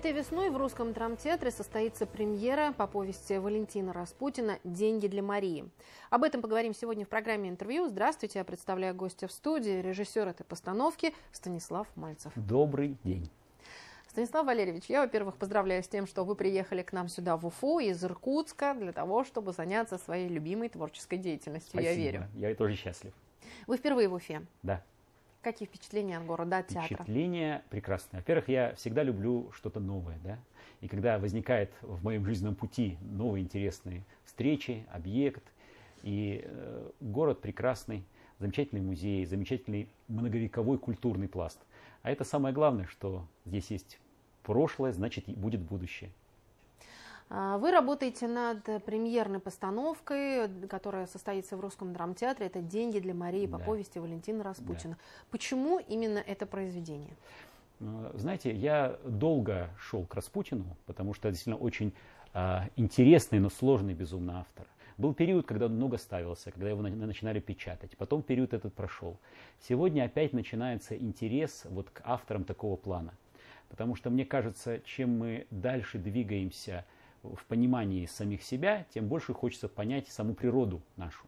Этой весной в Русском драмтеатре состоится премьера по повести Валентина Распутина «Деньги для Марии». Об этом поговорим сегодня в программе «Интервью». Здравствуйте, я представляю гостя в студии, режиссер этой постановки Станислав Мальцев. Добрый день. Станислав Валерьевич, я, во-первых, поздравляю с тем, что вы приехали к нам сюда, в Уфу, из Иркутска, для того, чтобы заняться своей любимой творческой деятельностью, Спасибо. я верю. Я тоже счастлив. Вы впервые в Уфе? Да. Какие впечатления от города, от театра? Впечатления прекрасные. Во-первых, я всегда люблю что-то новое, да. И когда возникает в моем жизненном пути новые интересные встречи, объект, и город прекрасный, замечательный музей, замечательный многовековой культурный пласт. А это самое главное, что здесь есть прошлое, значит, будет будущее. Вы работаете над премьерной постановкой, которая состоится в Русском драмтеатре. Это «Деньги для Марии» по повести Валентина Распутина. Да. Почему именно это произведение? Знаете, я долго шел к Распутину, потому что действительно очень интересный, но сложный безумно автор. Был период, когда он много ставился, когда его начинали печатать. Потом период этот прошел. Сегодня опять начинается интерес вот к авторам такого плана. Потому что мне кажется, чем мы дальше двигаемся в понимании самих себя, тем больше хочется понять саму природу нашу,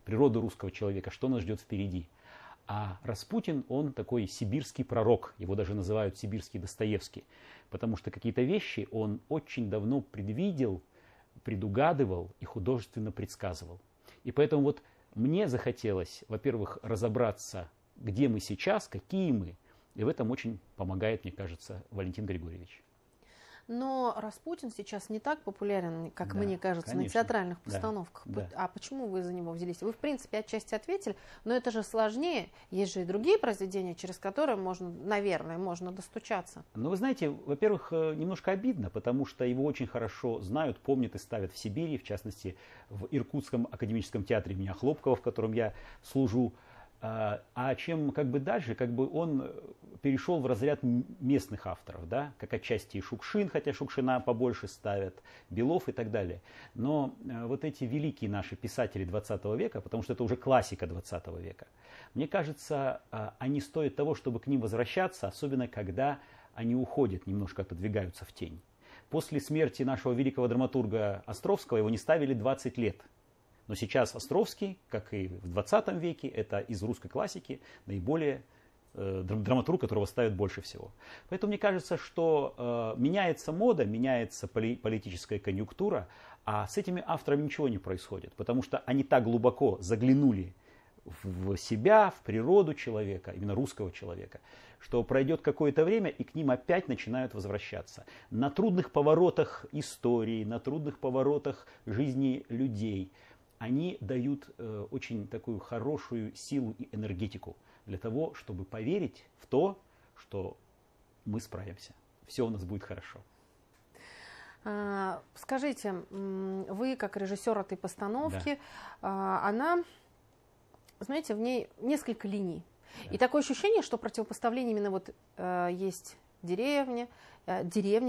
природу русского человека, что нас ждет впереди. А Распутин, он такой сибирский пророк, его даже называют сибирский Достоевский, потому что какие-то вещи он очень давно предвидел, предугадывал и художественно предсказывал. И поэтому вот мне захотелось, во-первых, разобраться, где мы сейчас, какие мы, и в этом очень помогает, мне кажется, Валентин Григорьевич. Но Распутин сейчас не так популярен, как да, мне кажется, конечно. на театральных постановках. Да. А почему вы за него взялись? Вы, в принципе, отчасти ответили, но это же сложнее. Есть же и другие произведения, через которые можно, наверное, можно достучаться. Ну, вы знаете, во-первых, немножко обидно, потому что его очень хорошо знают, помнят и ставят в Сибири, в частности, в Иркутском академическом театре имени Хлопкова, в котором я служу. А чем как бы дальше, как бы он перешел в разряд местных авторов, да, как отчасти и Шукшин, хотя Шукшина побольше ставят, Белов и так далее. Но вот эти великие наши писатели 20 века, потому что это уже классика 20 века, мне кажется, они стоят того, чтобы к ним возвращаться, особенно когда они уходят, немножко отодвигаются в тень. После смерти нашего великого драматурга Островского его не ставили 20 лет. Но сейчас Островский, как и в 20 веке, это из русской классики наиболее драматург, которого ставят больше всего. Поэтому мне кажется, что меняется мода, меняется политическая конъюнктура, а с этими авторами ничего не происходит, потому что они так глубоко заглянули в себя, в природу человека, именно русского человека, что пройдет какое-то время, и к ним опять начинают возвращаться. На трудных поворотах истории, на трудных поворотах жизни людей они дают очень такую хорошую силу и энергетику для того, чтобы поверить в то, что мы справимся. Все у нас будет хорошо. Скажите, вы как режиссер этой постановки, она, знаете, в ней несколько линий. Да. И такое ощущение, что противопоставление именно вот есть деревня,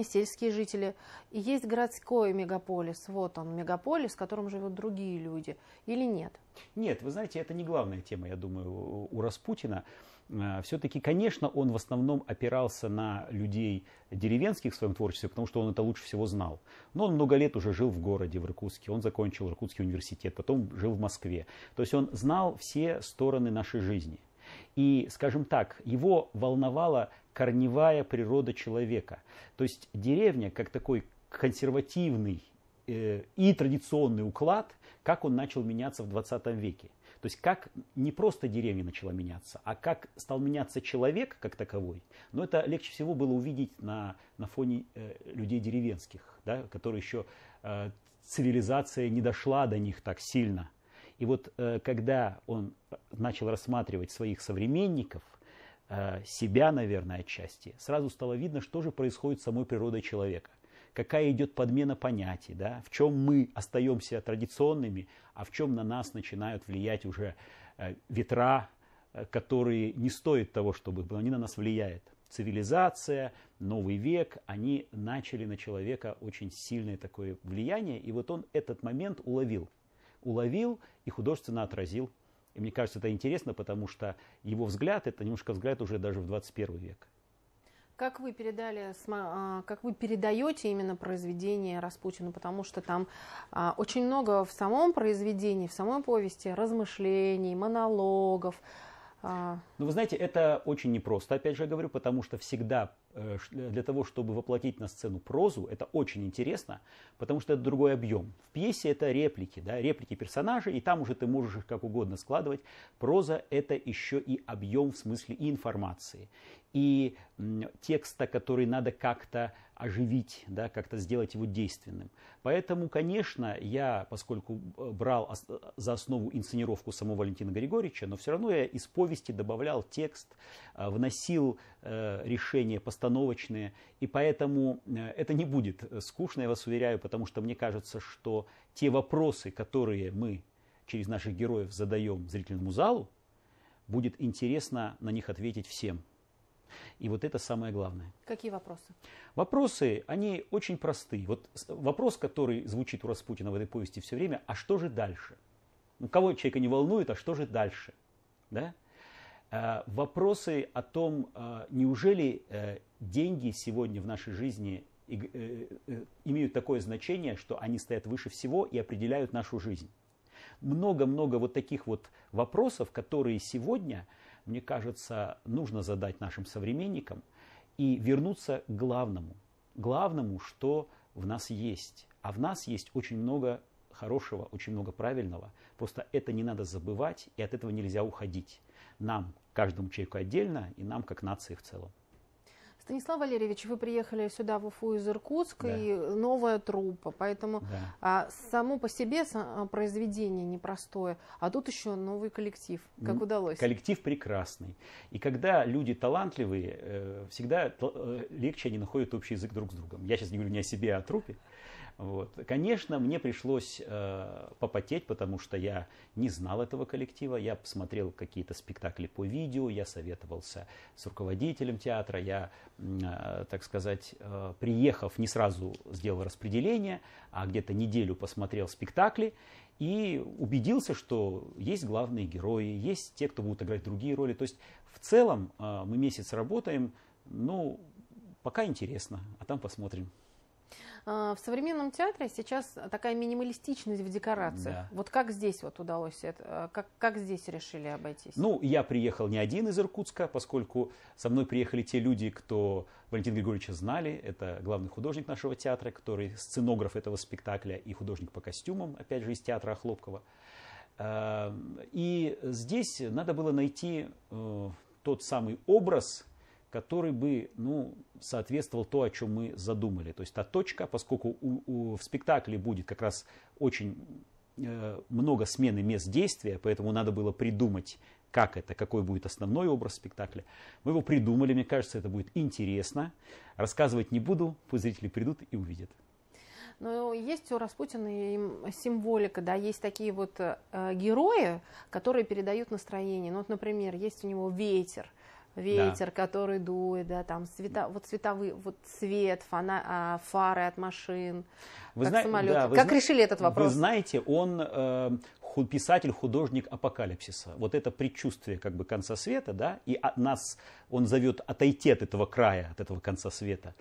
сельские жители, и есть городской мегаполис. Вот он, мегаполис, в котором живут другие люди. Или нет? Нет, вы знаете, это не главная тема, я думаю, у Распутина. Все-таки, конечно, он в основном опирался на людей деревенских в своем творчестве, потому что он это лучше всего знал. Но он много лет уже жил в городе, в Иркутске. Он закончил Иркутский университет, потом жил в Москве. То есть он знал все стороны нашей жизни. И, скажем так, его волновала корневая природа человека. То есть деревня, как такой консервативный и традиционный уклад, как он начал меняться в 20 веке. То есть как не просто деревня начала меняться, а как стал меняться человек как таковой. Но это легче всего было увидеть на фоне людей деревенских, да, которые еще цивилизация не дошла до них так сильно. И вот когда он начал рассматривать своих современников, себя, наверное, отчасти, сразу стало видно, что же происходит с самой природой человека. Какая идет подмена понятий, да? В чем мы остаемся традиционными, а в чем на нас начинают влиять уже ветра, которые не стоят того, чтобы они на нас влияют. Цивилизация, новый век, они начали на человека очень сильное такое влияние, и вот он этот момент уловил и художественно отразил. И мне кажется, это интересно, потому что его взгляд, это немножко взгляд уже даже в 21 век. Как вы как вы передаете именно произведение Распутина? Потому что там очень много в самом произведении, в самой повести размышлений, монологов. Ну, вы знаете, это очень непросто, опять же говорю, потому что всегда для того, чтобы воплотить на сцену прозу, это очень интересно, потому что это другой объем. В пьесе это реплики, да, реплики персонажей, и там уже ты можешь их как угодно складывать. Проза это еще и объем в смысле и информации, и текста, который надо как-то оживить, да, как-то сделать его действенным. Поэтому, конечно, я, поскольку брал за основу инсценировку самого Валентина Григорьевича, но все равно я из повести добавлял текст, вносил решения постановочные, и поэтому это не будет скучно, я вас уверяю, потому что мне кажется, что те вопросы, которые мы через наших героев задаем зрительному залу, будет интересно на них ответить всем. И вот это самое главное. Какие вопросы? Вопросы, они очень простые. Вот вопрос, который звучит у Распутина в этой повести все время, а что же дальше? Ну, кого человека не волнует, а что же дальше? Да? Вопросы о том, неужели деньги сегодня в нашей жизни имеют такое значение, что они стоят выше всего и определяют нашу жизнь. Много-много вот таких вот вопросов, которые сегодня, мне кажется, нужно задать нашим современникам и вернуться к главному, что в нас есть. А в нас есть очень много хорошего, очень много правильного. Просто это не надо забывать, и от этого нельзя уходить. Нам, каждому человеку отдельно, и нам, как нации в целом. Станислав Валерьевич, вы приехали сюда в Уфу из Иркутска, Да. и новая труппа, поэтому Да. само по себе произведение непростое, а тут еще новый коллектив. Как удалось? Коллектив прекрасный. И когда люди талантливые, всегда легче они находят общий язык друг с другом. Я сейчас не говорю не о себе, а о труппе. Вот. Конечно, мне пришлось попотеть, потому что я не знал этого коллектива. Я посмотрел какие-то спектакли по видео, я советовался с руководителем театра. Я, так сказать, приехав, не сразу сделал распределение, а где-то неделю посмотрел спектакли и убедился, что есть главные герои, есть те, кто будут играть другие роли. То есть в целом мы месяц работаем, ну, пока интересно, а там посмотрим. В современном театре сейчас такая минималистичность в декорациях. Да. Вот как здесь вот удалось это? Как здесь решили обойтись? Ну, я приехал не один из Иркутска, поскольку со мной приехали те люди, кто Валентина Григорьевича знали. Это главный художник нашего театра, который сценограф этого спектакля и художник по костюмам, опять же, из театра Хлопкова. И здесь надо было найти тот самый образ, который бы, ну, соответствовал то, о чем мы задумали. То есть та точка, поскольку в спектакле будет как раз очень много смены мест действия, поэтому надо было придумать, как это, какой будет основной образ спектакля. Мы его придумали, мне кажется, это будет интересно. Рассказывать не буду, пусть зрители придут и увидят. Но есть у Распутина символика, да, есть такие вот герои, которые передают настроение. Ну, вот, например, есть у него ветер, да, который дует, да, там световые, вот свет, фары от машин, самолеты. Да, как решили этот вопрос? Вы знаете, он писатель, художник апокалипсиса. Вот это предчувствие как бы конца света, да, и нас он зовет отойти от этого края, от этого конца света.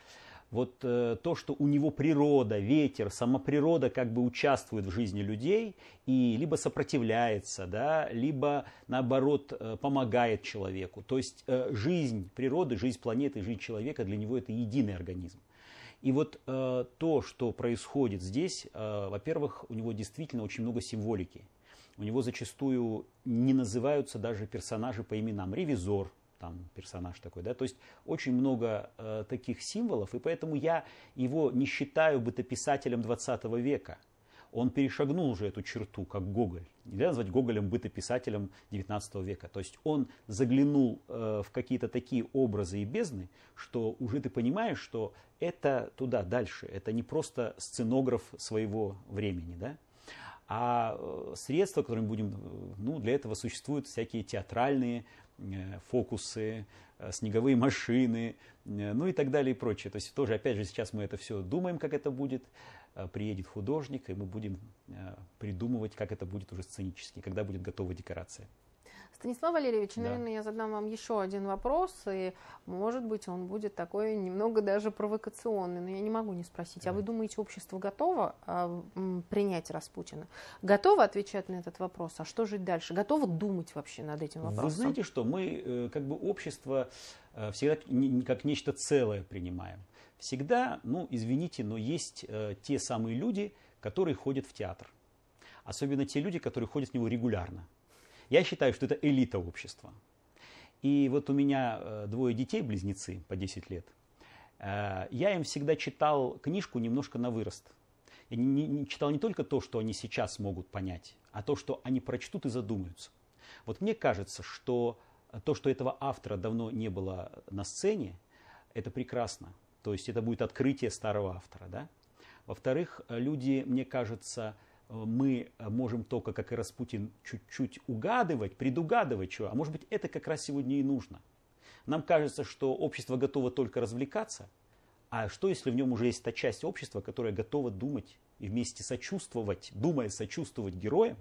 Вот то, что у него природа, ветер, сама природа как бы участвует в жизни людей и либо сопротивляется, да, либо наоборот помогает человеку. То есть жизнь природы, жизнь планеты, жизнь человека для него это единый организм. И вот то, что происходит здесь, во-первых, у него действительно очень много символики. У него зачастую не называются даже персонажи по именам. Ревизор. Там персонаж такой, да, то есть очень много таких символов, и поэтому я его не считаю бытописателем 20 века. Он перешагнул уже эту черту, как Гоголь. Нельзя назвать Гоголем бытописателем 19 века. То есть он заглянул в какие-то такие образы и бездны, что уже ты понимаешь, что это туда, дальше. Это не просто сценограф своего времени, да. А средства, которыми будем, ну, для этого существуют всякие театральные фокусы, снеговые машины, ну и так далее и прочее. То есть тоже, опять же, сейчас мы это все думаем, как это будет. Приедет художник, и мы будем придумывать, как это будет уже сценически, когда будет готова декорация. Станислав Валерьевич, Да. наверное, я задам вам еще один вопрос, и, может быть, он будет такой немного даже провокационный, но я не могу не спросить. А вы думаете, общество готово принять Распутина? Готово отвечать на этот вопрос? А что жить дальше? Готово думать вообще над этим вопросом? Вы знаете что, мы как бы общество всегда как нечто целое принимаем. Всегда, ну, извините, но есть те самые люди, которые ходят в театр. Особенно те люди, которые ходят в него регулярно. Я считаю, что это элита общества. И вот у меня двое детей, близнецы по 10 лет. Я им всегда читал книжку немножко на вырост. Я не читал не только то, что они сейчас могут понять, а то, что они прочтут и задумаются. Вот мне кажется, что то, что этого автора давно не было на сцене, это прекрасно. То есть это будет открытие старого автора. Да? Во-вторых, люди, мне кажется, мы можем только, как и Распутин, чуть-чуть угадывать, предугадывать, что, а может быть, это как раз сегодня и нужно. Нам кажется, что общество готово только развлекаться, а что, если в нем уже есть та часть общества, которая готова думать и вместе сочувствовать, думая сочувствовать героям,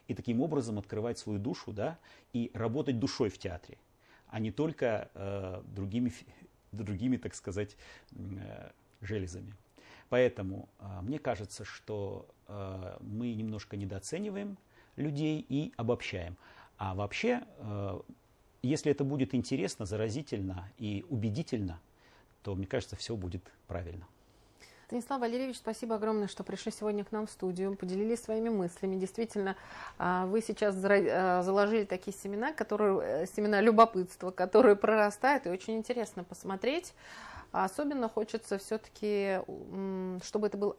и таким образом открывать свою душу, да, и работать душой в театре, а не только другими, так сказать, железами. Поэтому мне кажется, что мы немножко недооцениваем людей и обобщаем. А вообще, если это будет интересно, заразительно и убедительно, то, мне кажется, все будет правильно. Станислав Валерьевич, спасибо огромное, что пришли сегодня к нам в студию, поделились своими мыслями. Действительно, вы сейчас заложили такие семена любопытства, которые прорастают, и очень интересно посмотреть. Особенно хочется все-таки, чтобы это была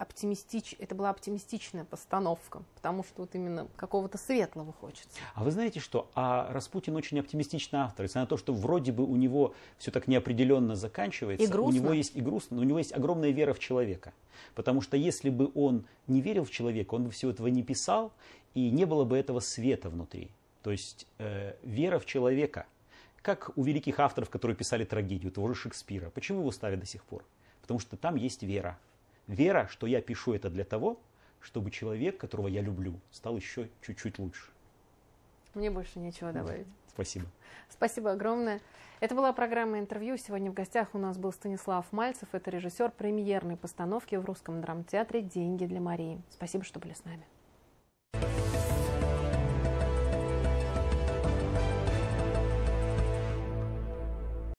оптимистичная постановка, потому что вот именно какого-то светлого хочется. А вы знаете что? Распутин очень оптимистичный автор. Несмотря на то, что вроде бы у него все так неопределенно заканчивается, и грустно. У него есть и грустно, но у него есть огромная вера в человека. Потому что если бы он не верил в человека, он бы всего этого не писал, и не было бы этого света внутри. То есть вера в человека. Как у великих авторов, которые писали трагедию, того же Шекспира. Почему его ставят до сих пор? Потому что там есть вера. Вера, что я пишу это для того, чтобы человек, которого я люблю, стал еще чуть-чуть лучше. Мне больше нечего добавить. Спасибо. Спасибо огромное. Это была программа «Интервью». Сегодня в гостях у нас был Станислав Мальцев. Это режиссер премьерной постановки в Русском драмтеатре «Деньги для Марии». Спасибо, что были с нами.